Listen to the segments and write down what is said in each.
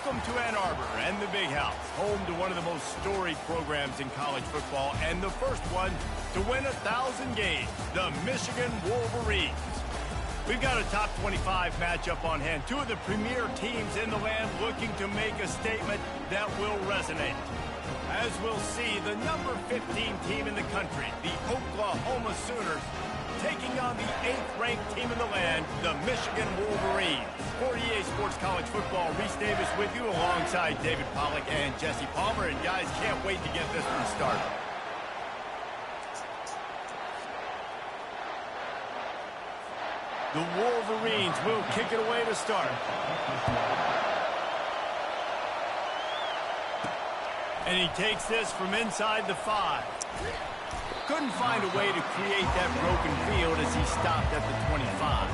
Welcome to Ann Arbor and the Big House, home to one of the most storied programs in college football and the first one to win 1,000 games, the Michigan Wolverines. We've got a top 25 matchup on hand, two of the premier teams in the land looking to make a statement that will resonate. As we'll see, the number 15 team in the country, the Oklahoma Sooners, taking on the 8th-ranked team in the land, the Michigan Wolverines. For EA Sports College Football, Reese Davis with you alongside David Pollack and Jesse Palmer. And guys, can't wait to get this one started. The Wolverines will kick it away to start. And he takes this from inside the 5. Couldn't find a way to create that broken field as he stopped at the 25.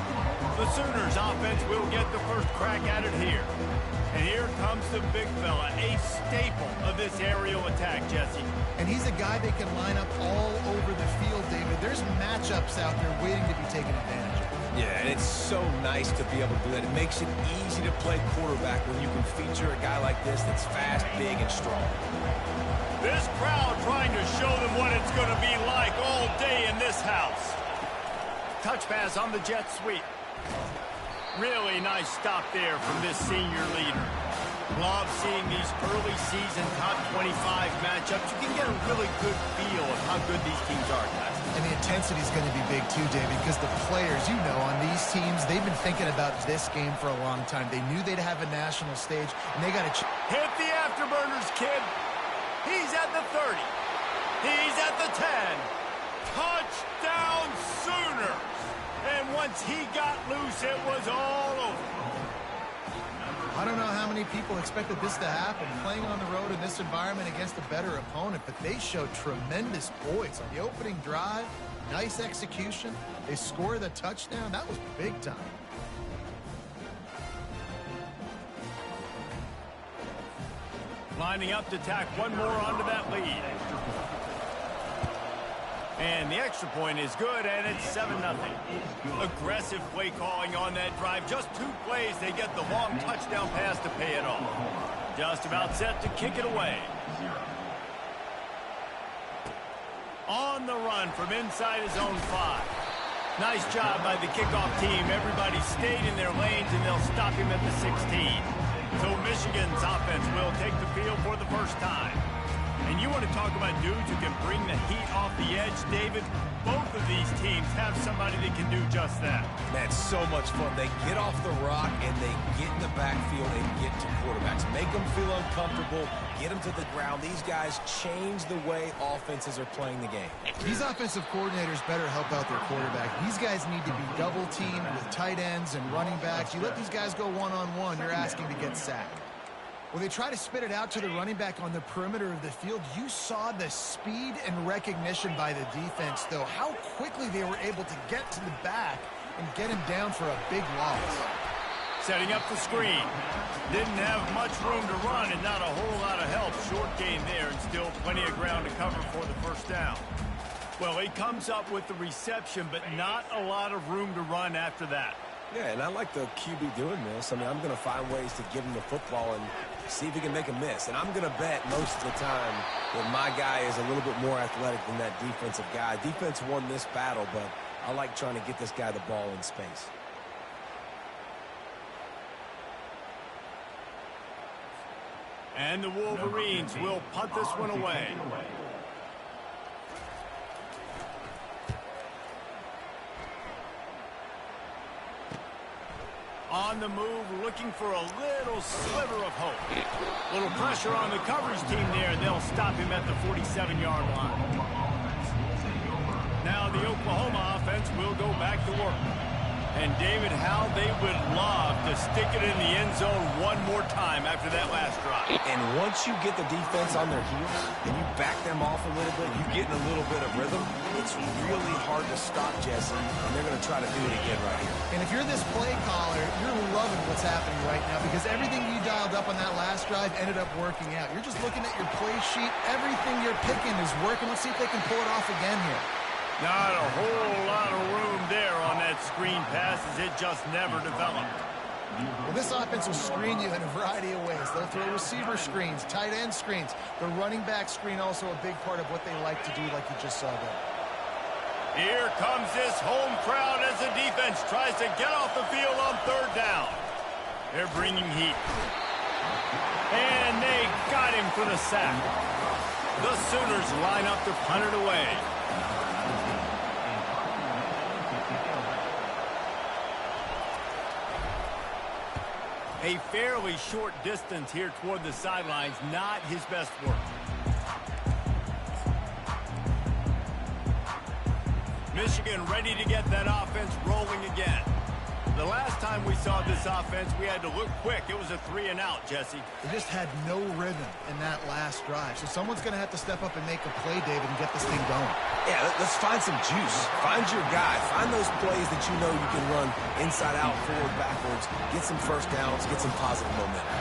The Sooners offense will get the first crack at it here. And here comes the big fella, a staple of this aerial attack, Jesse. And he's a guy that can line up all over the field, David. There's matchups out there waiting to be taken advantage of. Yeah, and it's so nice to be able to do that. It makes it easy to play quarterback when you can feature a guy like this that's fast, big, and strong. This crowd trying to show them what it's going to be like all day in this house. Touch pass on the jet sweep. Really nice stop there from this senior leader. Love seeing these early season top 25 matchups. You can get a really good feel of how good these teams are, guys. And the intensity is going to be big too, David, because the players, you know, on these teams, they've been thinking about this game for a long time. They knew they'd have a national stage, and they got to hit the afterburners, kid. He's at the 30. He's at the 10. Touchdown Sooners. And once he got loose, it was all over. I don't know how many people expected this to happen, playing on the road in this environment against a better opponent, but they showed tremendous poise on the opening drive. Nice execution. They scored a touchdown. That was big time. Lining up to tack one more onto that lead. And the extra point is good, and it's 7-0. Aggressive play calling on that drive. Just 2 plays, they get the long touchdown pass to pay it off. Just about set to kick it away. On the run from inside his own 5. Nice job by the kickoff team. Everybody stayed in their lanes, and they'll stop him at the 16. So Michigan's offense will take the field for the first time. And you want to talk about dudes who can bring the heat off the edge, David? Both of these teams have somebody that can do just that. That's so much fun. They get off the rock, and they get in the backfield and get to quarterbacks. Make them feel uncomfortable, get them to the ground. These guys change the way offenses are playing the game. These offensive coordinators better help out their quarterback. These guys need to be double-teamed with tight ends and running backs. You let these guys go one-on-one, you're asking to get sacked. When they try to spit it out to the running back on the perimeter of the field, you saw the speed and recognition by the defense, though, how quickly they were able to get to the back and get him down for a big loss. Setting up the screen. Didn't have much room to run and not a whole lot of help. Short gain there and still plenty of ground to cover for the first down. Well, he comes up with the reception, but not a lot of room to run after that. Yeah, and I like the QB doing this. I mean, I'm going to find ways to give him the football and see if he can make a miss. And I'm going to bet most of the time that my guy is a little bit more athletic than that defensive guy. Defense won this battle, but I like trying to get this guy the ball in space. And the Wolverines will punt this one away. On the move, looking for a little sliver of hope. Little pressure on the coverage team there, and they'll stop him at the 47-yard line. Now the Oklahoma offense will go back to work. And David, how they would love to stick it in the end zone one more time after that last drive. And once you get the defense on their heels and you back them off a little bit, you get in a little bit of rhythm, it's really hard to stop, Jesse, and they're going to try to do it again right here. And if you're this play caller, you're loving what's happening right now because everything you dialed up on that last drive ended up working out. You're just looking at your play sheet. Everything you're picking is working. Let's see if they can pull it off again here. Not a whole lot of room there on that screen pass as it just never developed. Well, this offense will screen you in a variety of ways. They'll throw receiver screens, tight end screens. The running back screen also a big part of what they like to do, like you just saw there. Here comes this home crowd as the defense tries to get off the field on third down. They're bringing heat. And they got him for the sack. The Sooners line up to punt it away. A fairly short distance here toward the sidelines, not his best work. Michigan ready to get that offense rolling again. The last time we saw this offense, we had to look quick. It was a 3-and-out, Jesse. They just had no rhythm in that last drive. So someone's going to have to step up and make a play, David, and get this thing going. Yeah, let's find some juice. Find your guy. Find those plays that you know you can run inside out, forward, backwards. Get some first downs. Get some positive momentum.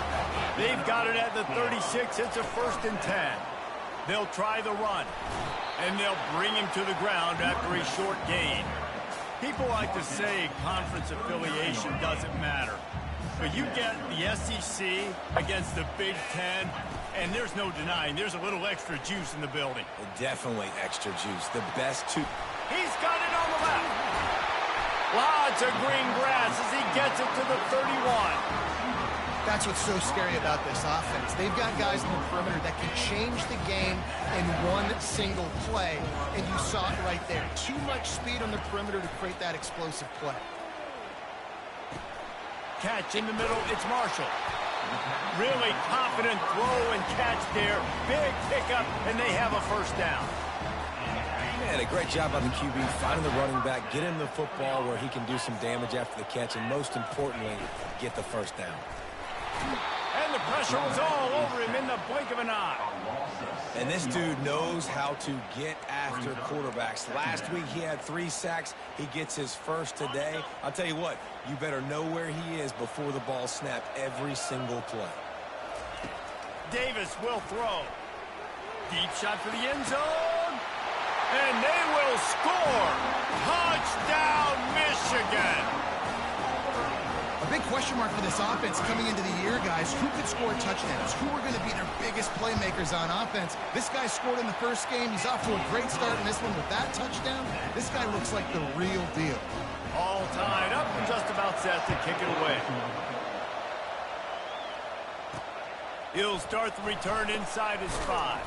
They've got it at the 36. It's a 1st and 10. They'll try the run, and they'll bring him to the ground after a short gain. People like to say conference affiliation doesn't matter. But you get the SEC against the Big Ten, and there's no denying there's a little extra juice in the building. Definitely extra juice. The best two. He's got it on the left. Lots of green grass as he gets it to the 31. That's what's so scary about this offense. They've got guys in the perimeter that can change the game in one single play, and you saw it right there. Too much speed on the perimeter to create that explosive play. Catch in the middle, it's Marshall. Really confident throw and catch there. Big pickup, and they have a 1st down. Man, a great job by the QB, finding the running back, get him the football where he can do some damage after the catch, and most importantly, get the 1st down. And the pressure was all over him in the blink of an eye. And this dude knows how to get after quarterbacks. Last week he had 3 sacks. He gets his 1st today. I'll tell you what, you better know where he is before the ball snapped every single play. Davis will throw. Deep shot for the end zone. And they will score. Touchdown, Michigan. A big question mark for this offense coming into the year, guys. Who could score touchdowns? Who are going to be their biggest playmakers on offense? This guy scored in the first game. He's off to a great start in this one with that touchdown. This guy looks like the real deal. All tied up and just about set to kick it away. He'll start the return inside his 5.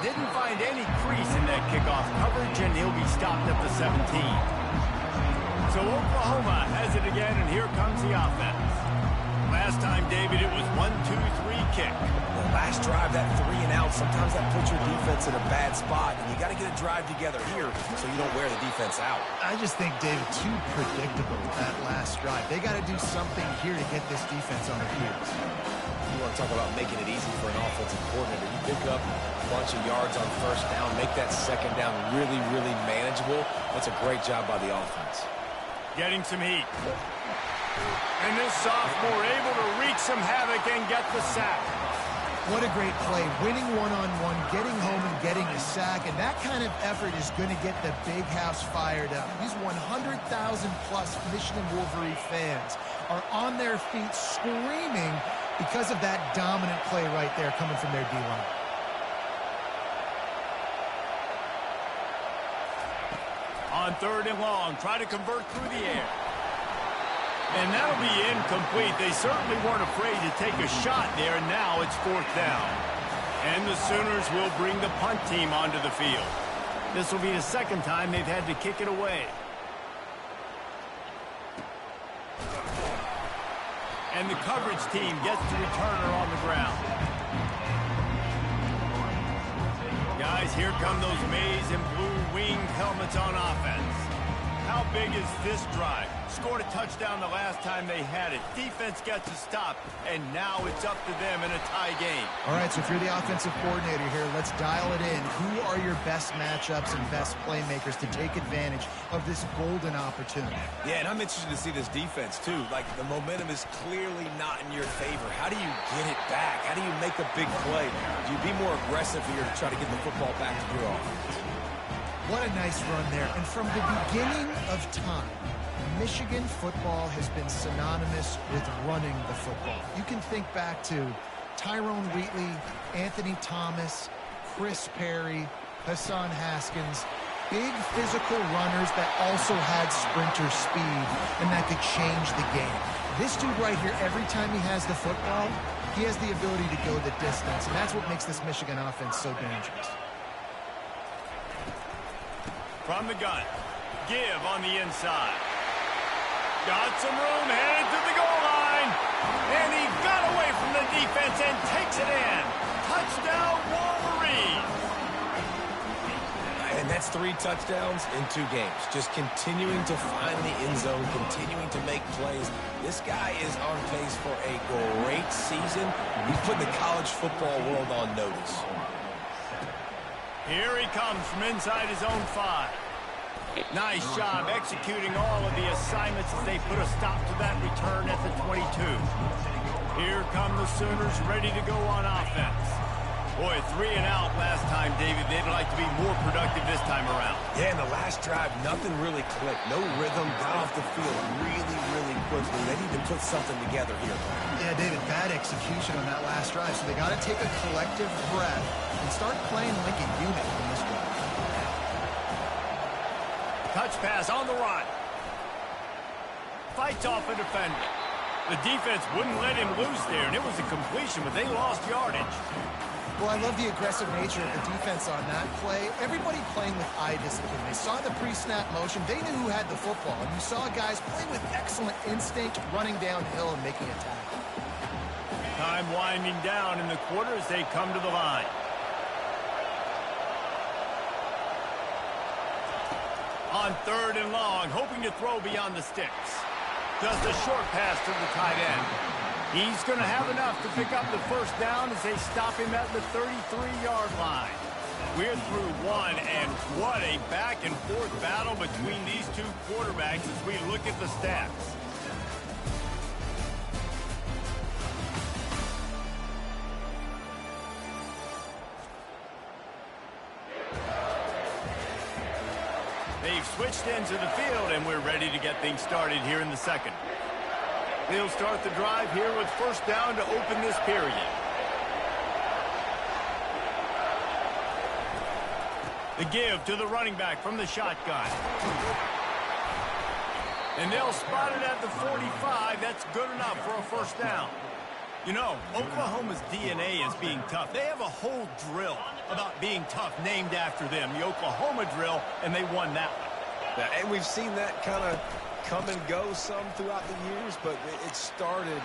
Didn't find any crease in that kickoff coverage, and he'll be stopped at the 17. So Oklahoma has it again, and here comes the offense. Last time, David, it was 1-2-3 kick. The last drive, that 3-and-out, sometimes that puts your defense in a bad spot, and you got to get a drive together here so you don't wear the defense out. I just think, David, too predictable with that last drive. They got to do something here to get this defense on their heels. You want to talk about making it easy for an offensive coordinator. You pick up a bunch of yards on 1st down, make that 2nd down really, really manageable. That's a great job by the offense. Getting some heat. And this sophomore able to wreak some havoc and get the sack. What a great play. Winning one-on-one, getting home and getting a sack. And that kind of effort is going to get the big house fired up. These 100,000-plus Michigan Wolverine fans are on their feet screaming because of that dominant play right there coming from their D-line. On 3rd and long, try to convert through the air. And that'll be incomplete. They certainly weren't afraid to take a shot there, and now it's 4th down. And the Sooners will bring the punt team onto the field. This will be the 2nd time they've had to kick it away. And the coverage team gets the returner on the ground. Guys, here come those maize and blue winged helmets on offense. How big is this drive? Scored a touchdown the last time they had it. Defense gets a stop, and now it's up to them in a tie game. All right, so if you're the offensive coordinator here, let's dial it in. Who are your best matchups and best playmakers to take advantage of this golden opportunity? Yeah, and I'm interested to see this defense, too. Like, the momentum is clearly not in your favor. How do you get it back? How do you make a big play? Do you be more aggressive here to try to get the football back to your offense? What a nice run there. And from the beginning of time, Michigan football has been synonymous with running the football. You can think back to Tyrone Wheatley, Anthony Thomas, Chris Perry, Hassan Haskins, big physical runners that also had sprinter speed and that could change the game. This dude right here, every time he has the football, he has the ability to go the distance, and that's what makes this Michigan offense so dangerous. From the gun, give on the inside. Got some room, headed to the goal line. And he got away from the defense and takes it in. Touchdown, Wolverine. And that's 3 touchdowns in 2 games. Just continuing to find the end zone, continuing to make plays. This guy is on pace for a great season. He's putting the college football world on notice. Here he comes from inside his own 5. Nice job executing all of the assignments as they put a stop to that return at the 22. Here come the Sooners ready to go on offense. Boy, 3 and out last time, David. They'd like to be more productive this time around. Yeah, in the last drive, nothing really clicked. No rhythm, got off the field really, really quickly. They need to put something together here. Yeah, David, bad execution on that last drive, so they got to take a collective breath and start playing like a unit in this drive. Touch pass on the run. Fights off a defender. The defense wouldn't let him loose there, and it was a completion, but they lost yardage. Well, I love the aggressive nature of the defense on that play. Everybody playing with eye discipline. They saw the pre-snap motion. They knew who had the football, and you saw guys playing with excellent instinct, running downhill and making a tackle. Time winding down in the quarter as they come to the line. On 3rd and long, hoping to throw beyond the sticks. Just a short pass to the tight end. He's going to have enough to pick up the first down as they stop him at the 33-yard line. We're through 1, and what a back-and-forth battle between these 2 quarterbacks as we look at the stats. They've switched ends of the field, and we're ready to get things started here in the second. They'll start the drive here with first down to open this period. The give to the running back from the shotgun. And they'll spot it at the 45. That's good enough for a first down. You know, Oklahoma's DNA is being tough. They have a whole drill about being tough named after them, the Oklahoma drill, and they won that one. Yeah, and we've seen that kind of come and go some throughout the years, but it started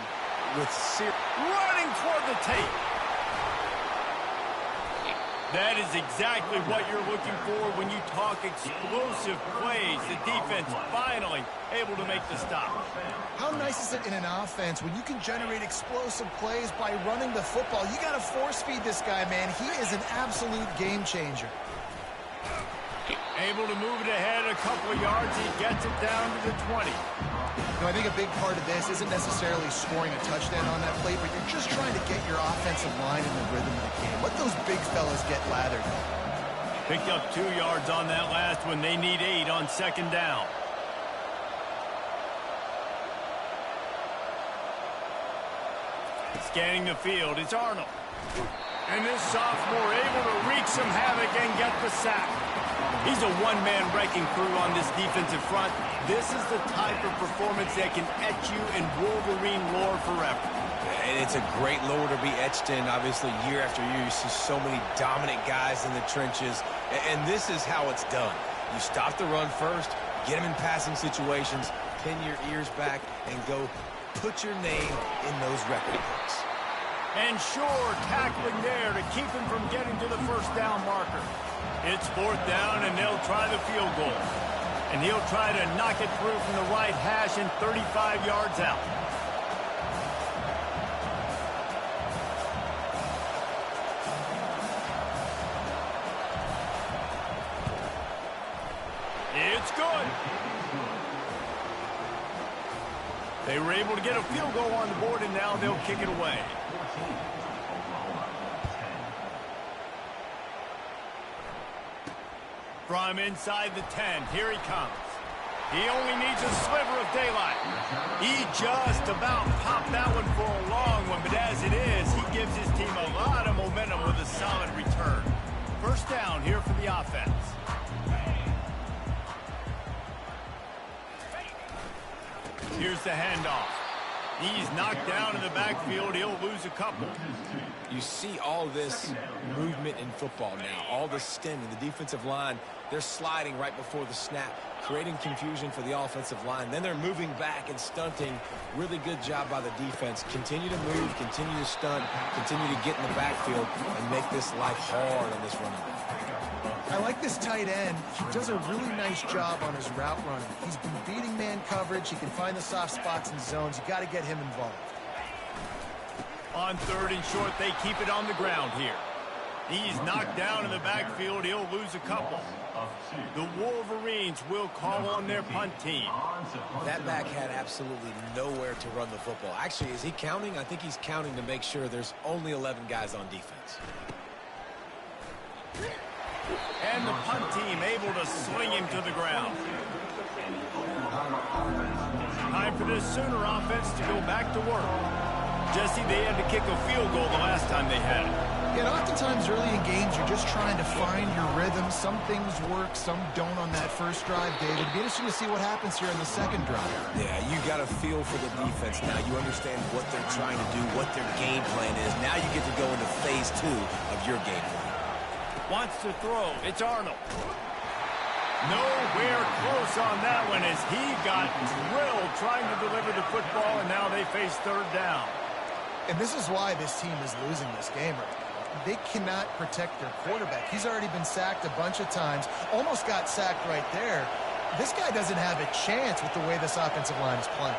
with running toward the tape. That is exactly what you're looking for when you talk explosive plays. The defense finally able to make the stop. How nice is it in an offense when you can generate explosive plays by running the football? You got to force feed this guy, man. He is an absolute game changer. Able to move it ahead a couple of yards. He gets it down to the 20. You know, I think a big part of this isn't necessarily scoring a touchdown on that play, but you're just trying to get your offensive line in the rhythm of the game. Let those big fellas get lathered. Picked up 2 yards on that last one. They need 8 on second down. Scanning the field, it's Arnold. And this sophomore able to wreak some havoc and get the sack. He's a one-man wrecking crew on this defensive front. This is the type of performance that can etch you in Wolverine lore forever. And it's a great lore to be etched in. Obviously, year after year, you see so many dominant guys in the trenches. And this is how it's done. You stop the run first, get them in passing situations, pin your ears back, and go put your name in those record books. And sure, tackling there to keep him from getting to the first down marker. It's 4th down, and they'll try the field goal. And he'll try to knock it through from the right hash and 35 yards out. It's good. They were able to get a field goal on the board, and now they'll kick it away. From inside the 10, here he comes. He only needs a sliver of daylight. He just about popped that one for a long one, but as it is, he gives his team a lot of momentum with a solid return. First down here for the offense. Here's the handoff. He's knocked down in the backfield. He'll lose a couple. You see all this movement in football now, all the stemming. The defensive line, they're sliding right before the snap, creating confusion for the offensive line. Then they're moving back and stunting. Really good job by the defense. Continue to move, continue to stunt, continue to get in the backfield and make this life hard on this running back. I like this tight end. He does a really nice job on his route running. He's been beating man coverage. He can find the soft spots and zones. You got to get him involved. On third and short, they keep it on the ground here. He's knocked down in the backfield. He'll lose a couple. The Wolverines will call on their punt team. That back had absolutely nowhere to run the football. Actually, is he counting? I think he's counting to make sure there's only 11 guys on defense. And the punt team able to sling him to the ground. Time for this Sooner offense to go back to work. Jesse, they had to kick a field goal the last time they had it. And oftentimes early in games, you're just trying to find your rhythm. Some things work, some don't on that first drive, David. It'd be interesting to see what happens here in the second drive. Yeah, you got a feel for the defense now. You understand what they're trying to do, what their game plan is. Now you get to go into phase 2 of your game plan. Wants to throw. It's Arnold. Nowhere close on that one as he got drilled trying to deliver the football, and now they face third down. And this is why this team is losing this game right now. They cannot protect their quarterback. He's already been sacked a bunch of times, almost got sacked right there. This guy doesn't have a chance with the way this offensive line is playing.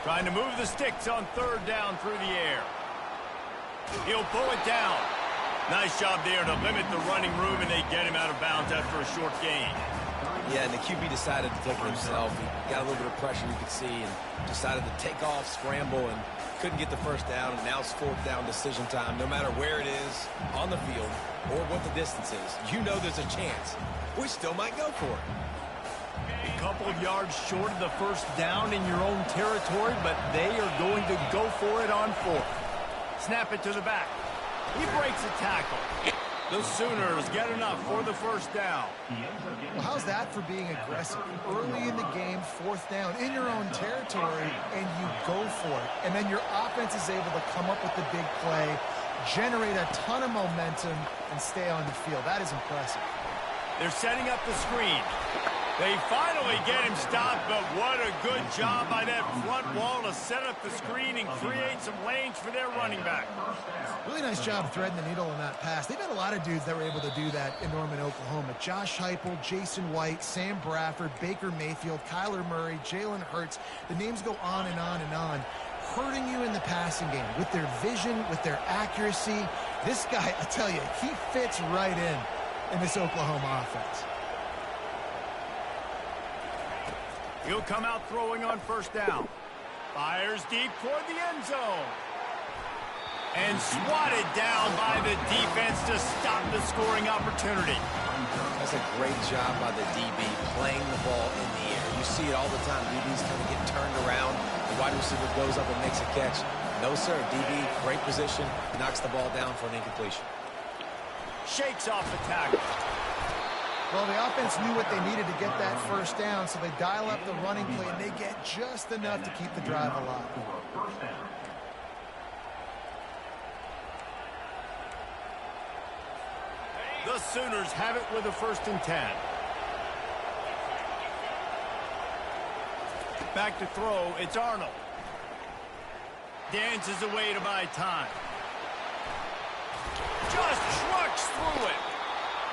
Trying to move the sticks on third down through the air. He'll pull it down. Nice job there to limit the running room, and they get him out of bounds after a short gain. Yeah, and the QB decided to take it himself. He got a little bit of pressure, you could see, and decided to take off, scramble, and couldn't get the first down. And now it's fourth down decision time. No matter where it is on the field or what the distance is, you know there's a chance. We still might go for it. A couple of yards short of the first down in your own territory, but they are going to go for it on fourth. Snap it to the back. He breaks a tackle. The Sooners get enough for the first down. Well, how's that for being aggressive? Early in the game, fourth down, in your own territory, and you go for it. And then your offense is able to come up with the big play, generate a ton of momentum, and stay on the field. That is impressive. They're setting up the screen. They finally get him stopped, but what a good job by that front wall to set up the screen and create some lanes for their running back. Really nice job threading the needle on that pass. They've had a lot of dudes that were able to do that in Norman, Oklahoma. Josh Heupel, Jason White, Sam Bradford, Baker Mayfield, Kyler Murray, Jalen Hurts. The names go on and on and on. Hurting you in the passing game with their vision, with their accuracy. This guy, I tell you, he fits right in this Oklahoma offense. He'll come out throwing on first down. Fires deep toward the end zone. And swatted down by the defense to stop the scoring opportunity. That's a great job by the DB playing the ball in the air. You see it all the time. DBs kind of get turned around. The wide receiver goes up and makes a catch. No, sir. DB, great position, knocks the ball down for an incompletion. Shakes off the tackle. Well, the offense knew what they needed to get that first down, so they dial up the running play, and they get just enough to keep the drive alive. The Sooners have it with a 1st and 10. Back to throw, it's Arnold. Dances away to buy time. Just trucks through it.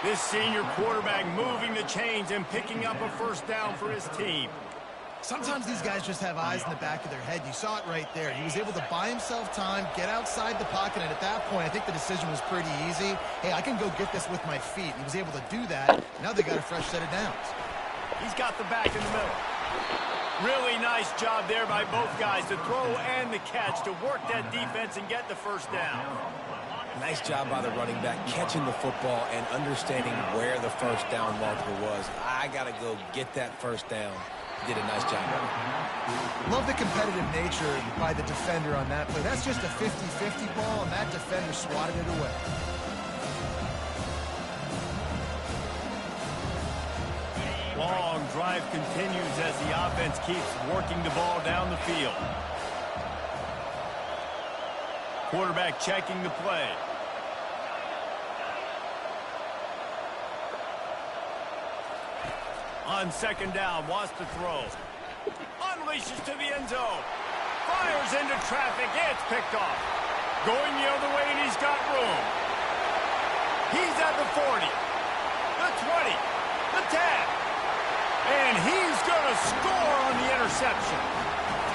This senior quarterback moving the chains and picking up a first down for his team. Sometimes these guys just have eyes in the back of their head. You saw it right there. He was able to buy himself time, get outside the pocket, and at that point, I think the decision was pretty easy. Hey, I can go get this with my feet. He was able to do that. Now they got a fresh set of downs. He's got the back in the middle. Really nice job there by both guys, the throw and the catch, to work that defense and get the first down. Nice job by the running back, catching the football and understanding where the first down marker was. I got to go get that first down. Did a nice job of it. Love the competitive nature by the defender on that play. That's just a 50-50 ball, and that defender swatted it away. Long drive continues as the offense keeps working the ball down the field. Quarterback checking the play. On second down, wants to throw. Unleashes to the end zone. Fires into traffic. It's picked off. Going the other way, and he's got room. He's at the 40, the 20, the 10. And he's going to score on the interception.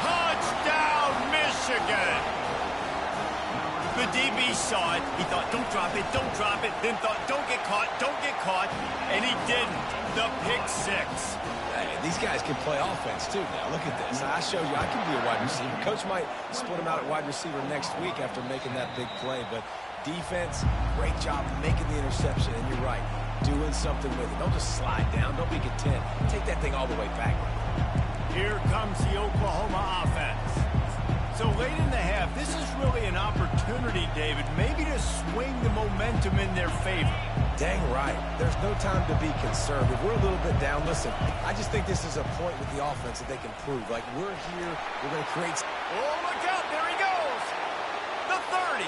Touchdown, Michigan. The DB saw it. He thought, don't drop it, don't drop it. Then thought, don't get caught, don't get caught. And he didn't. The pick six. Hey, these guys can play offense, too, now. Look at this. I showed you I can be a wide receiver. Coach might split him out at wide receiver next week after making that big play. But defense, great job making the interception. And you're right, doing something with it. Don't just slide down. Don't be content. Take that thing all the way back. Here comes the Oklahoma offense. So late in the half, this is really an opportunity, David, maybe to swing the momentum in their favor. Dang right. There's no time to be concerned. If we're a little bit down, listen, I just think this is a point with the offense that they can prove. Like, we're here, we're going to create... Oh, look out, there he goes. The 30.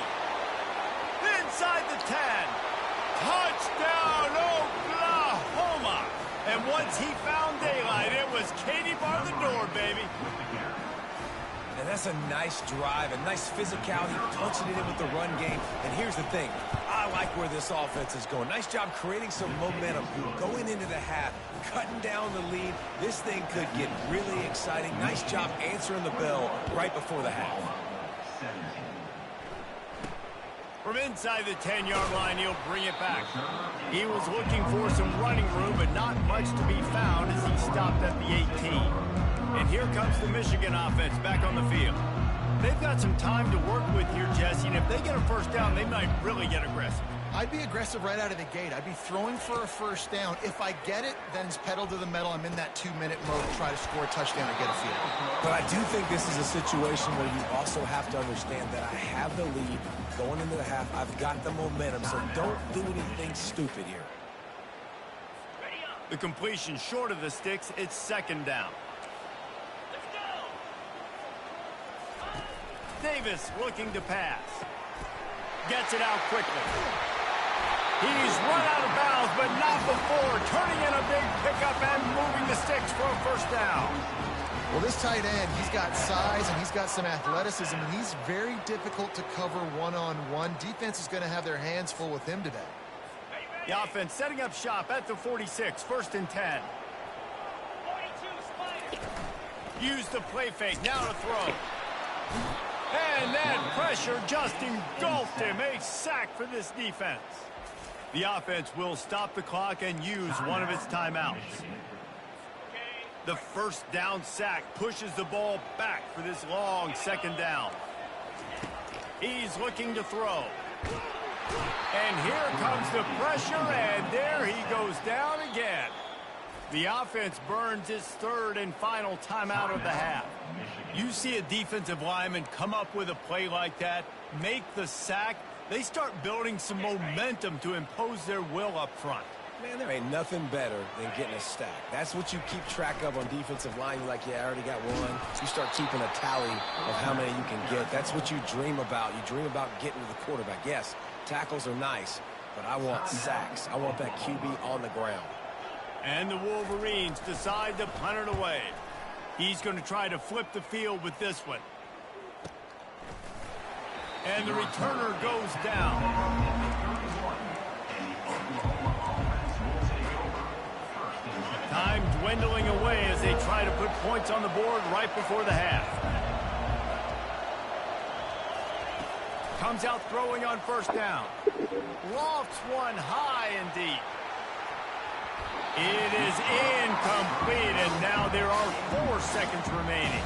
Inside the 10. Touchdown, Oklahoma. And once he found daylight, it was Katie bar the door, baby. And that's a nice drive, a nice physicality, punching it in with the run game. And here's the thing. I like where this offense is going. Nice job creating some momentum going into the half, cutting down the lead. This thing could get really exciting. Nice job answering the bell right before the half. From inside the 10-yard line, he'll bring it back. He was looking for some running room, but not much to be found as he stopped at the 18. And here comes the Michigan offense back on the field. They've got some time to work with here, Jesse, and if they get a first down, they might really get aggressive. I'd be aggressive right out of the gate. I'd be throwing for a first down. If I get it, then it's pedal to the metal. I'm in that 2-minute mode to try to score a touchdown or get a field. But I do think this is a situation where you also have to understand that I have the lead going into the half. I've got the momentum, so don't do anything stupid here. The completion short of the sticks. It's second down. Davis looking to pass. Gets it out quickly. He's run out of bounds, but not before turning in a big pickup and moving the sticks for a first down. Well, this tight end, he's got size and he's got some athleticism, and he's very difficult to cover one-on-one. Defense is going to have their hands full with him today. The offense setting up shop at the 46, first and 10. Use the play fake, now to throw. And that pressure just engulfed him. A sack for this defense. The offense will stop the clock and use one of its timeouts. The first down sack pushes the ball back for this long second down. He's looking to throw. And here comes the pressure, and there he goes down again. The offense burns its third and final timeout of the half. You see a defensive lineman come up with a play like that, make the sack, they start building some momentum to impose their will up front. Man, there ain't nothing better than getting a stack. That's what you keep track of on defensive line. You're like, yeah, I already got one. You start keeping a tally of how many you can get. That's what you dream about. You dream about getting to the quarterback. Yes, tackles are nice, but I want sacks. I want that QB on the ground. And the Wolverines decide to punt it away. He's going to try to flip the field with this one. And the returner goes down. Time dwindling away as they try to put points on the board right before the half. Comes out throwing on first down. Lofts one high and deep. It is incomplete, and now there are 4 seconds remaining.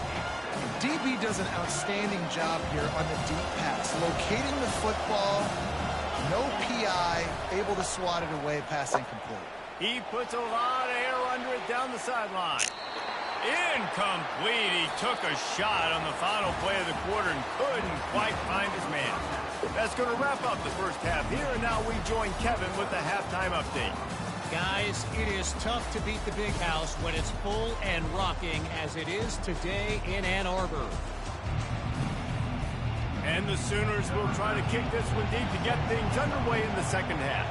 DB does an outstanding job here on the deep pass, locating the football, no PI, able to swat it away, pass incomplete. He puts a lot of air under it down the sideline. Incomplete. He took a shot on the final play of the quarter and couldn't quite find his man. That's going to wrap up the first half here, and now we join Kevin with the halftime update. Guys, it is tough to beat the Big House when it's full and rocking as it is today in Ann Arbor. And the Sooners will try to kick this one deep to get things underway in the second half.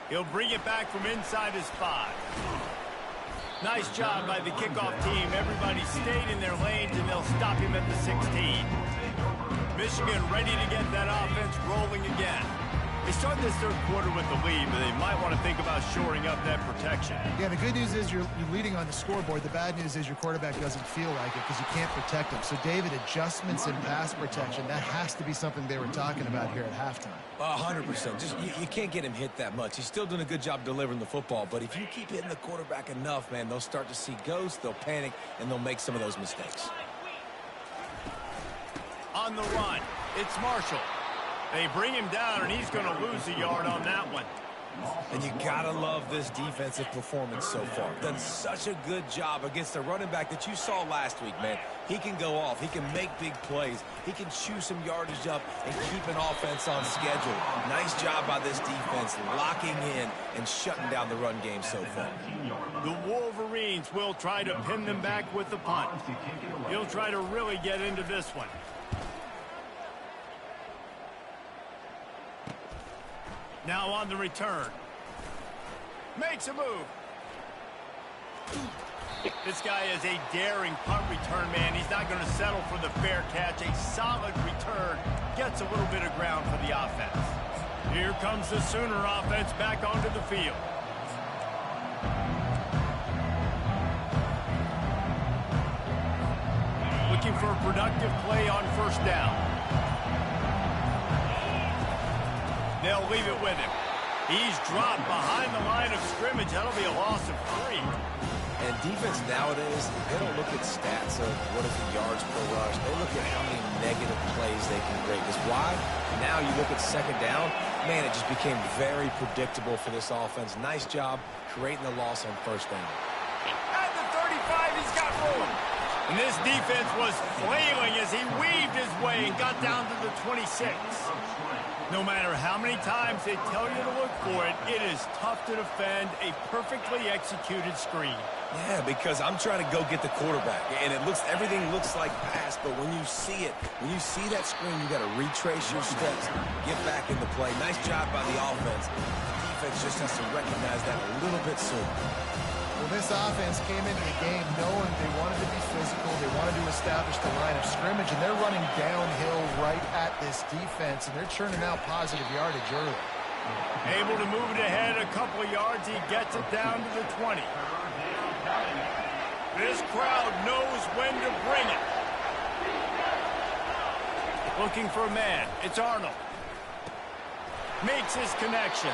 He'll bring it back from inside his 5. Nice job by the kickoff team. Everybody stayed in their lanes, and they'll stop him at the 16. Michigan ready to get that offense rolling again. They start this third quarter with the lead, but they might want to think about shoring up that protection. Yeah, the good news is you're leading on the scoreboard. The bad news is your quarterback doesn't feel like it because you can't protect him. So, David, adjustments in pass protection, that has to be something they were talking about here at halftime. 100%. Just you can't get him hit that much. He's still doing a good job delivering the football, but if you keep hitting the quarterback enough, man, they'll start to see ghosts, they'll panic, and they'll make some of those mistakes. On the run, it's Marshall. They bring him down, and he's going to lose a yard on that one. And you got to love this defensive performance so far. Done such a good job against the running back that you saw last week, man. He can go off. He can make big plays. He can chew some yardage up and keep an offense on schedule. Nice job by this defense locking in and shutting down the run game so far. The Wolverines will try to pin them back with the punt. He'll try to really get into this one. Now on the return. Makes a move. This guy is a daring punt return man. He's not going to settle for the fair catch. A solid return gets a little bit of ground for the offense. Here comes the Sooner offense back onto the field. Looking for a productive play on first down. They'll leave it with him. He's dropped behind the line of scrimmage. That'll be a loss of 3. And defense nowadays, they don't look at stats of what is the yards per rush. They look at how many negative plays they can create. Because why? Now you look at second down, man, it just became very predictable for this offense. Nice job creating the loss on first down. At the 35, he's got room. And this defense was flailing as he weaved his way and got down to the 26. No matter how many times they tell you to look for it, it is tough to defend a perfectly executed screen. Yeah, because I'm trying to go get the quarterback, and everything looks like pass, but when you see it, when you see that screen, you got to retrace your steps, get back in the play. Nice job by the offense. The defense just has to recognize that a little bit sooner. Well, this offense came into the game knowing they wanted to be physical, they wanted to establish the line of scrimmage, and they're running downhill right at this defense, and they're churning out positive yardage early. Able to move it ahead a couple of yards, he gets it down to the 20. This crowd knows when to bring it. Looking for a man, it's Arnold. Makes his connection.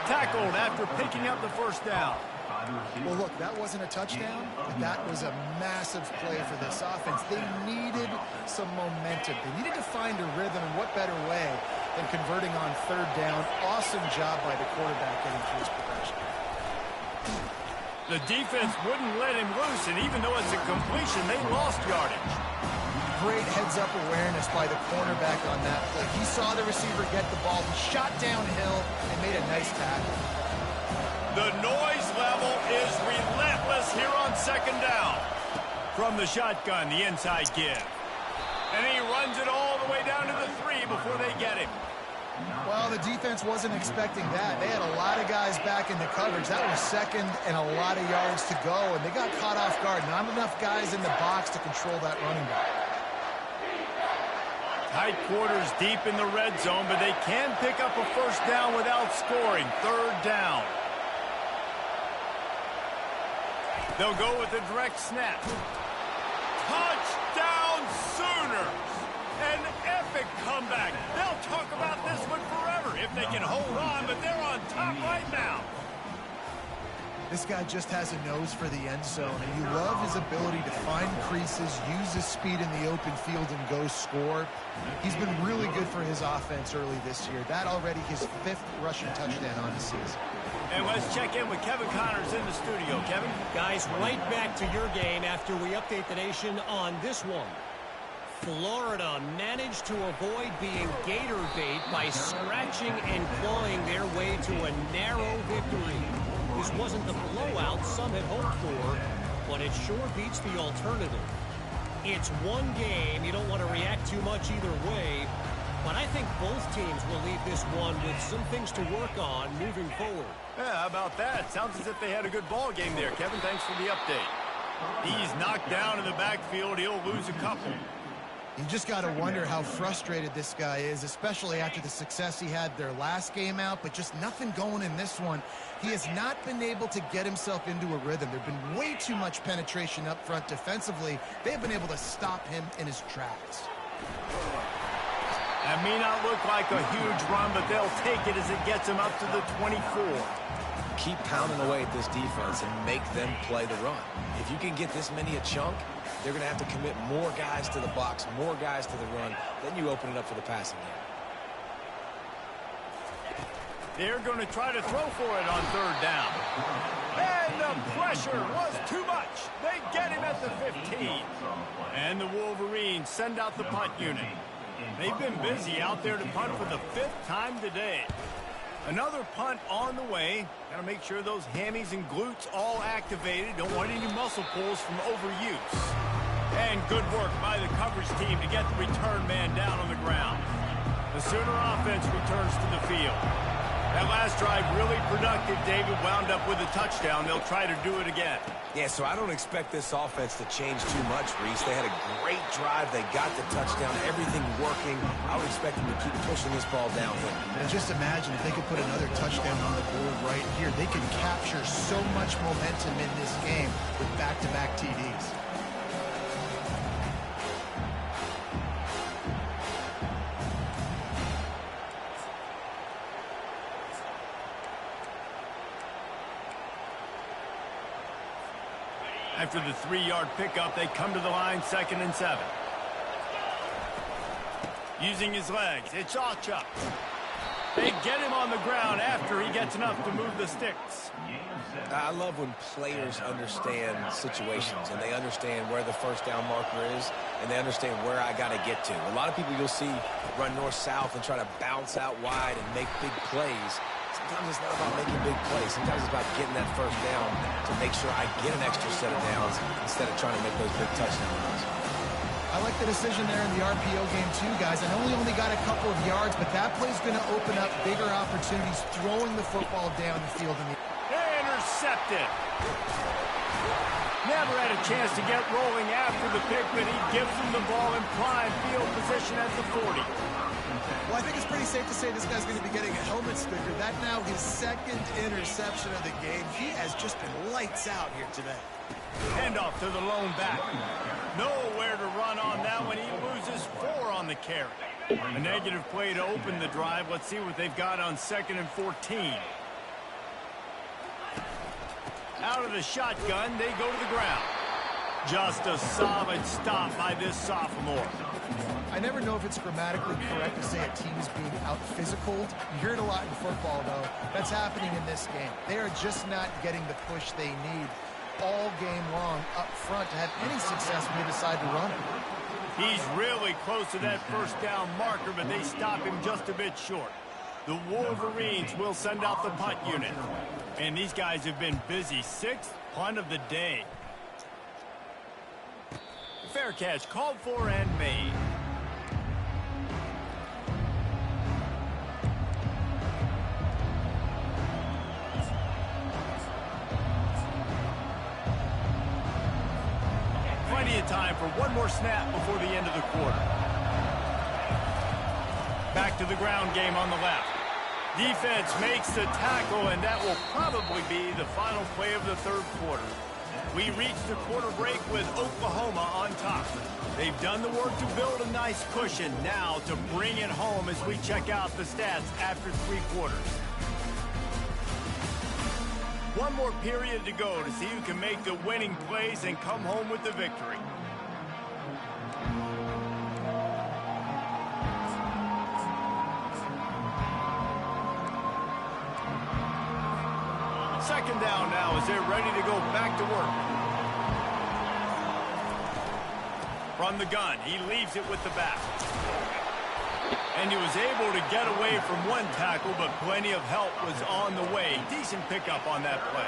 Tackled after picking up the first down. Well, look, that wasn't a touchdown, but that was a massive play for this offense. They needed some momentum. They needed to find a rhythm, and what better way than converting on third down. Awesome job by the quarterback getting through his progression. The defense wouldn't let him loose, and even though it's a completion, they lost yardage. Great heads-up awareness by the cornerback on that play. He saw the receiver get the ball, he shot downhill, and made a nice tackle. The noise level is relentless here on second down. From the shotgun, the inside give. And he runs it all the way down to the 3 before they get him. Well, the defense wasn't expecting that. They had a lot of guys back in the coverage. That was second and a lot of yards to go, and they got caught off guard. Not enough guys in the box to control that running back. Tight quarters deep in the red zone, but they can pick up a first down without scoring. Third down. They'll go with a direct snap. Touchdown Sooners! An epic comeback. They'll talk about this one forever. if they can hold on, but they're on top right now. This guy just has a nose for the end zone, and you love his ability to find creases, use his speed in the open field, and go score. He's been really good for his offense early this year. That already his 5th rushing touchdown on the season. And let's check in with Kevin Connors in the studio. Kevin? Guys, right back to your game after we update the nation on this one. Florida managed to avoid being gator bait by scratching and clawing their way to a narrow victory. This wasn't the blowout some had hoped for, but it sure beats the alternative. It's one game. You don't want to react too much either way, but I think both teams will leave this one with some things to work on moving forward. Yeah, how about that? Sounds as if they had a good ball game there. Kevin, thanks for the update. He's knocked down in the backfield. He'll lose a couple. You just got to wonder how frustrated this guy is, especially after the success he had their last game out, but just nothing going in this one. He has not been able to get himself into a rhythm. There's been way too much penetration up front defensively. They have been able to stop him in his tracks. That may not look like a huge run, but they'll take it as it gets him up to the 24. Keep pounding away at this defense and make them play the run. If you can get this many a chunk, they're going to have to commit more guys to the box, more guys to the run. Then you open it up for the passing game. They're going to try to throw for it on 3rd down. And the pressure was too much. They get him at the 15. And the Wolverines send out the punt unit. They've been busy out there to punt for the 5th time today. Another punt on the way. Got to make sure those hammies and glutes all activated. Don't want any muscle pulls from overuse. And good work by the coverage team to get the return man down on the ground. The Sooner offense returns to the field. That last drive really productive. David wound up with a touchdown. They'll try to do it again. Yeah, so I don't expect this offense to change too much, Reese. They had a great drive. They got the touchdown. Everything working. I would expect them to keep pushing this ball downhill. And just imagine if they could put another touchdown on the board right here. They could capture so much momentum in this game with back-to-back TDs. After the 3-yard pickup, they come to the line, 2nd and 7. Using his legs, it's Ncaa. They get him on the ground after he gets enough to move the sticks. I love when players understand situations and they understand where the 1st down marker is and they understand where I got to get to. A lot of people you'll see run north-south and try to bounce out wide and make big plays. Sometimes it's not about making big plays. Sometimes it's about getting that 1st down to make sure I get an extra set of downs instead of trying to make those big touchdown runs. I like the decision there in the RPO game too, guys. I know he only got a couple of yards, but that play's going to open up bigger opportunities throwing the football down the field. Intercepted. Never had a chance to get rolling after the pick, but he gives him the ball in prime field position at the 40. Well, I think it's pretty safe to say this guy's going to be getting a helmet sticker. That now his 2nd interception of the game. He has just been lights out here today. Handoff to the lone back. Nowhere to run on that one. He loses 4 on the carry. A negative play to open the drive. Let's see what they've got on 2nd and 14. Out of the shotgun, they go to the ground. Just a solid stop by this sophomore. I never know if it's grammatically correct to say a team is being out-physicaled. You hear it a lot in football, though. That's happening in this game. They are just not getting the push they need all game long up front to have any success when they decide to run it. He's really close to that 1st down marker, but they stop him just a bit short. The Wolverines will send out the punt unit. And these guys have been busy. 6th punt of the day. Fair catch called for and made. Plenty of time for one more snap before the end of the quarter. Back to the ground game on the left. Defense makes the tackle, and that will probably be the final play of the 3rd quarter. We reach the quarter break with Oklahoma on top. They've done the work to build a nice cushion. Now to bring it home as we check out the stats after 3 quarters. One more period to go to see who can make the winning plays and come home with the victory. Second down now as they're ready to go back to work. From the gun, he leaves it with the back. And he was able to get away from one tackle, but plenty of help was on the way. Decent pickup on that play.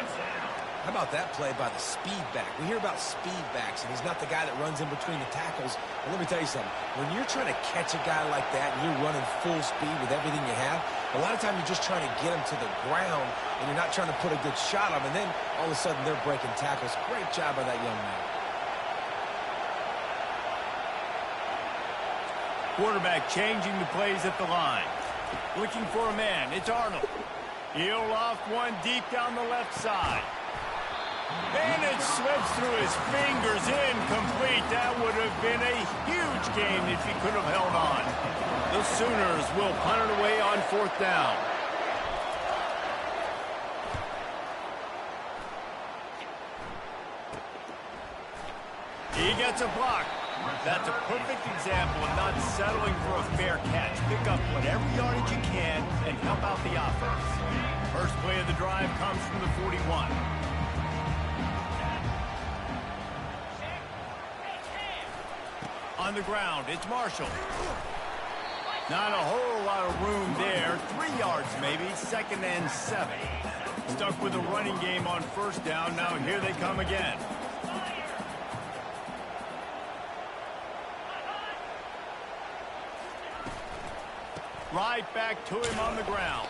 How about that play by the speed back? We hear about speed backs, and he's not the guy that runs in between the tackles. But let me tell you something. When you're trying to catch a guy like that and you're running full speed with everything you have, a lot of times you're just trying to get him to the ground, and you're not trying to put a good shot on him, and then all of a sudden they're breaking tackles. Great job by that young man. Quarterback changing the plays at the line. Looking for a man. It's Arnold. He'll loft one deep down the left side. And it slips through his fingers, incomplete. That would have been a huge game if he could have held on. The Sooners will punt it away on 4th down. He gets a block. That's a perfect example of not settling for a fair catch. Pick up whatever yardage you can and help out the offense. First play of the drive comes from the 41. On the ground, it's Marshall. Not a whole lot of room there. 3 yards maybe, 2nd and 7. Stuck with a running game on 1st down. Now here they come again. Right back to him on the ground.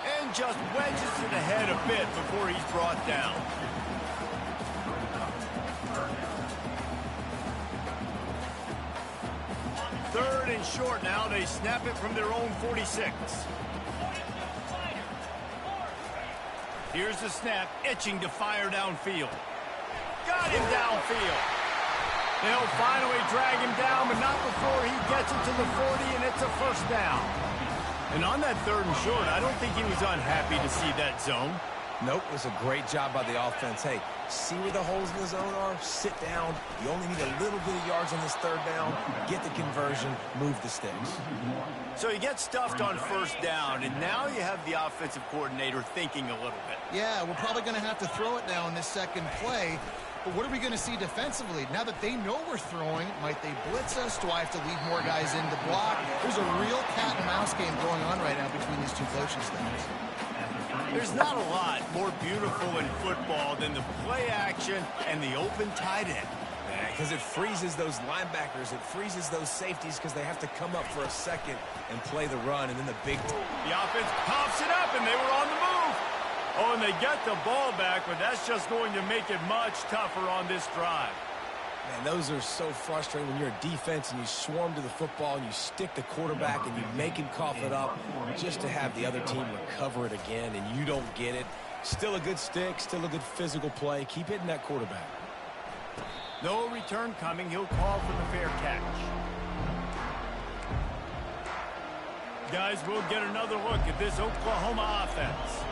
And just wedges it ahead a bit before he's brought down. Third and short now. They snap it from their own 46. Here's the snap, itching to fire downfield. Got him downfield. They'll finally drag him down, but not before he gets it to the 40, and it's a 1st down. And on that 3rd and short, I don't think he was unhappy to see that zone. Nope, it was a great job by the offense. Hey, see where the holes in the zone are? Sit down. You only need a little bit of yards on this 3rd down. Get the conversion. Move the sticks. So you get stuffed on 1st down, and now you have the offensive coordinator thinking a little bit. Yeah, we're probably going to have to throw it now in this 2nd play. But what are we going to see defensively? Now that they know we're throwing, might they blitz us? Do I have to leave more guys in to block? There's a real cat and mouse game going on right now between these 2 coaching staffs. There's not a lot more beautiful in football than the play action and the open tight end. Because it freezes those linebackers. It freezes those safeties because they have to come up for a second and play the run, and then the big... The offense pops it up, and they were on the move. Oh, and they get the ball back, but that's just going to make it much tougher on this drive. Man, those are so frustrating when you're a defense and you swarm to the football and you stick the quarterback and you make him cough it up just to have the other team recover it again and you don't get it. Still a good stick, still a good physical play. Keep hitting that quarterback. No return coming. He'll call for the fair catch. Guys, we'll get another look at this Oklahoma offense.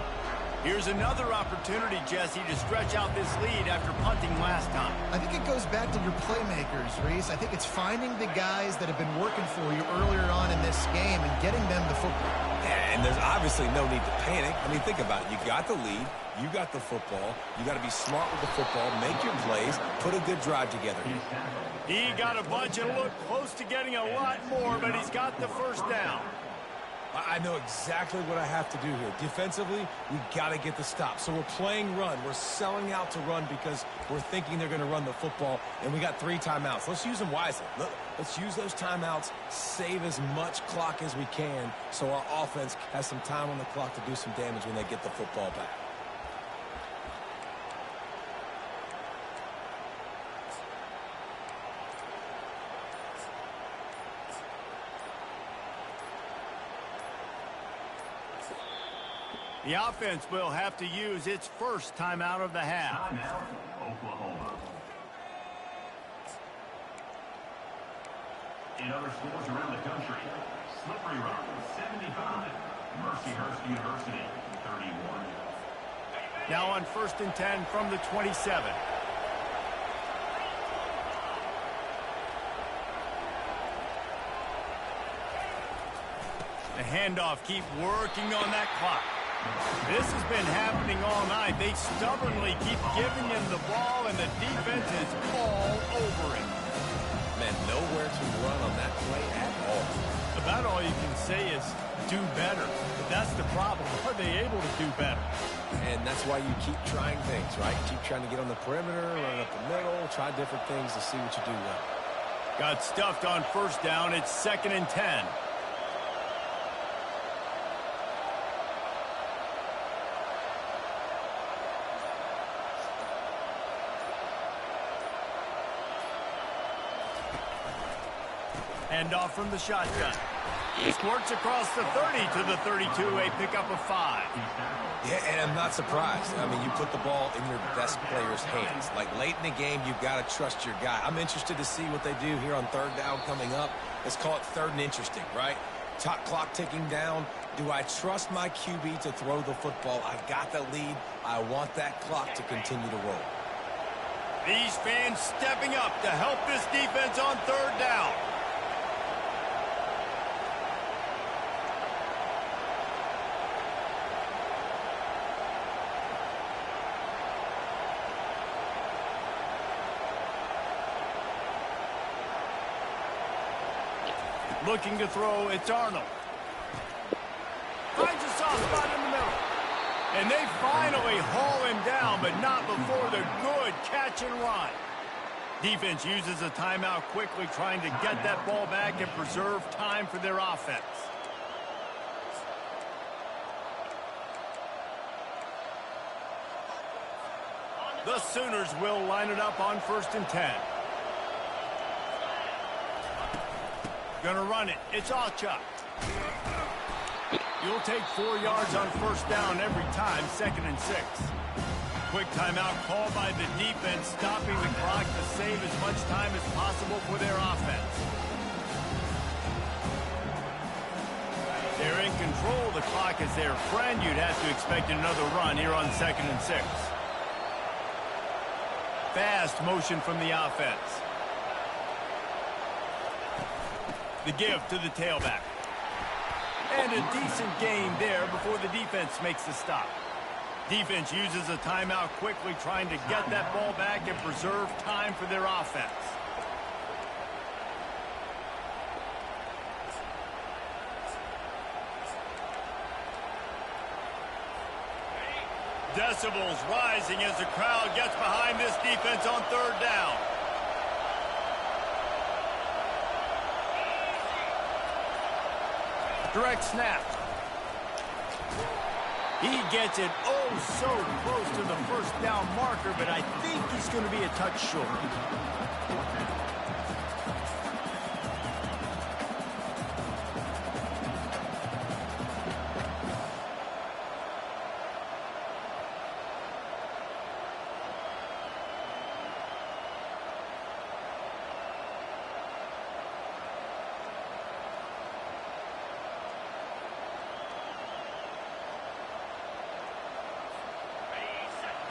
Here's another opportunity, Jesse, to stretch out this lead after punting last time. I think it goes back to your playmakers, Reese. I think it's finding the guys that have been working for you earlier on in this game and getting them the football. Yeah, and there's obviously no need to panic. I mean, think about it. You got the lead. You got the football. You got to be smart with the football. Make your plays. Put a good drive together. He got a bunch and looked close to getting a lot more, but he's got the 1st down. I know exactly what I have to do here. Defensively, we got to get the stop. So we're playing run. We're selling out to run because we're thinking they're going to run the football, and we got 3 timeouts. Let's use them wisely. Let's use those timeouts, save as much clock as we can so our offense has some time on the clock to do some damage when they get the football back. The offense will have to use its first timeout of the half. Timeout, Oklahoma. In other schools around the country, Slippery Rock, 75. Mercyhurst University, 31. Now on 1st and 10 from the 27. The handoff, keep working on that clock. This has been happening all night. They stubbornly keep giving him the ball, and the defense is all over it. Man, nowhere to run on that play at all. About all you can say is do better. But that's the problem. Are they able to do better? And that's why you keep trying things, right? Keep trying to get on the perimeter, run up the middle, try different things to see what you do well. Got stuffed on 1st down. It's 2nd and 10. Handoff from the shotgun. Squirts across the 30 to the 32, a pickup of 5. Yeah, and I'm not surprised. I mean, you put the ball in your best player's hands. Like, late in the game, you've got to trust your guy. I'm interested to see what they do here on 3rd down coming up. Let's call it 3rd and interesting, right? Top clock ticking down. Do I trust my QB to throw the football? I got the lead. I want that clock to continue to roll. These fans stepping up to help this defense on 3rd down. Looking to throw, it's Arnold. Finds a soft spot in the middle. And they finally haul him down, but not before the good catch and run. Defense uses a timeout quickly, trying to get that ball back and preserve time for their offense. The Sooners will line it up on 1st and 10. Gonna run it. It's Ncaa. You'll take 4 yards on 1st down every time, 2nd and 6. Quick timeout called by the defense, stopping the clock to save as much time as possible for their offense. They're in control. The clock is their friend. You'd have to expect another run here on 2nd and 6. Fast motion from the offense. The give to the tailback. And a decent gain there before the defense makes the stop. Defense uses a timeout quickly, trying to get that ball back and preserve time for their offense. Decibels rising as the crowd gets behind this defense on 3rd down. Direct snap. He gets it so close to the 1st down marker, but I think he's going to be a touch short.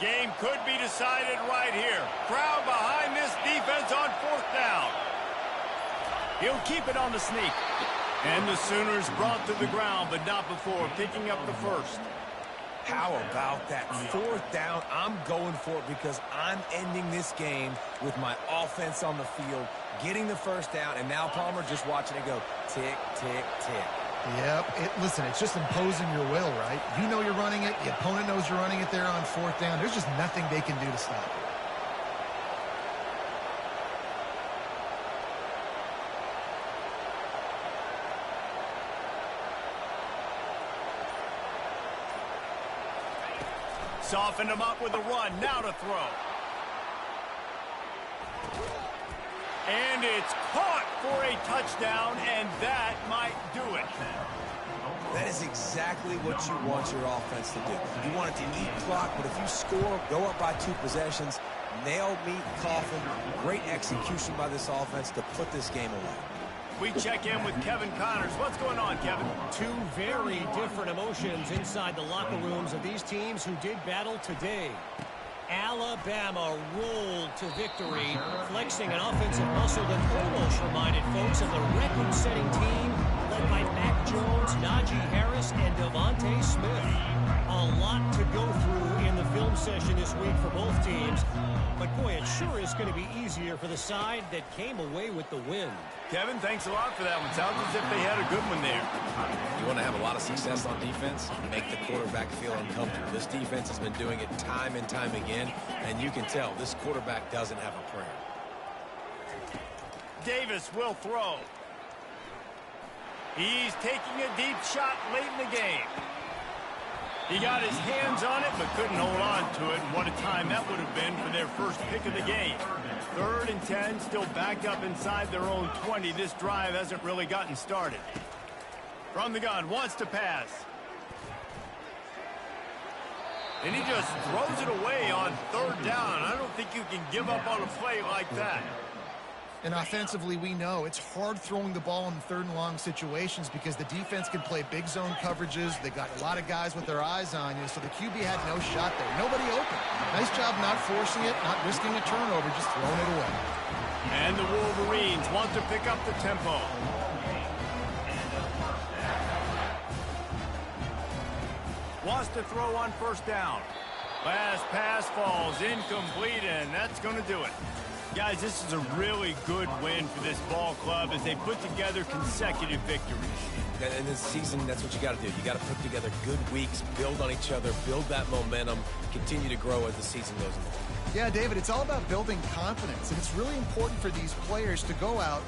Game could be decided right here. Crowd behind this defense on 4th down. He'll keep it on the sneak. And the Sooners brought to the ground, but not before picking up the 1st. How about that 4th down? I'm going for it because I'm ending this game with my offense on the field, getting the 1st down, and now Palmer just watching it go tick, tick, tick. Yep. Listen, it's just imposing your will, right? You know you're running it. The opponent knows you're running it there on 4th down. There's just nothing they can do to stop it. Softened him up with a run. Now to throw. And it's caught for a touchdown, and that might do it. That is exactly what you want your offense to do. You want it to eat clock, but if you score, go up by 2 possessions, nail, meet, coffin. Great execution by this offense to put this game away. We check in with Kevin Connors. What's going on, Kevin? Two very different emotions inside the locker rooms of these teams who did battle today. Alabama rolled to victory, flexing an offensive muscle that almost reminded folks of the record-setting team led by Mac Jones, Najee Harris, and Devontae Smith. A lot to go through in the film session this week for both teams. But, boy, it sure is going to be easier for the side that came away with the win. Kevin, thanks a lot for that one. Sounds as if they had a good one there. You want to have a lot of success on defense? Make the quarterback feel uncomfortable. This defense has been doing it time and time again, and you can tell this quarterback doesn't have a prayer. Davis will throw. He's taking a deep shot late in the game. He got his hands on it, but couldn't hold on to it. And what a time that would have been for their first pick of the game. 3rd and 10, still backed up inside their own 20. This drive hasn't really gotten started. From the gun, wants to pass. And he just throws it away on 3rd down. I don't think you can give up on a play like that. And offensively, we know it's hard throwing the ball in 3rd and long situations because the defense can play big zone coverages. They got a lot of guys with their eyes on you, so the QB had no shot there. Nobody open. Nice job not forcing it, not risking a turnover, just throwing it away. And the Wolverines want to pick up the tempo. Wants to throw on 1st down. Last pass falls incomplete, and that's going to do it. Guys, this is a really good win for this ball club as they put together consecutive victories. And this season, that's what you got to do. You got to put together good weeks, build on each other, build that momentum, continue to grow as the season goes on. Yeah, David, it's all about building confidence, and it's really important for these players to go out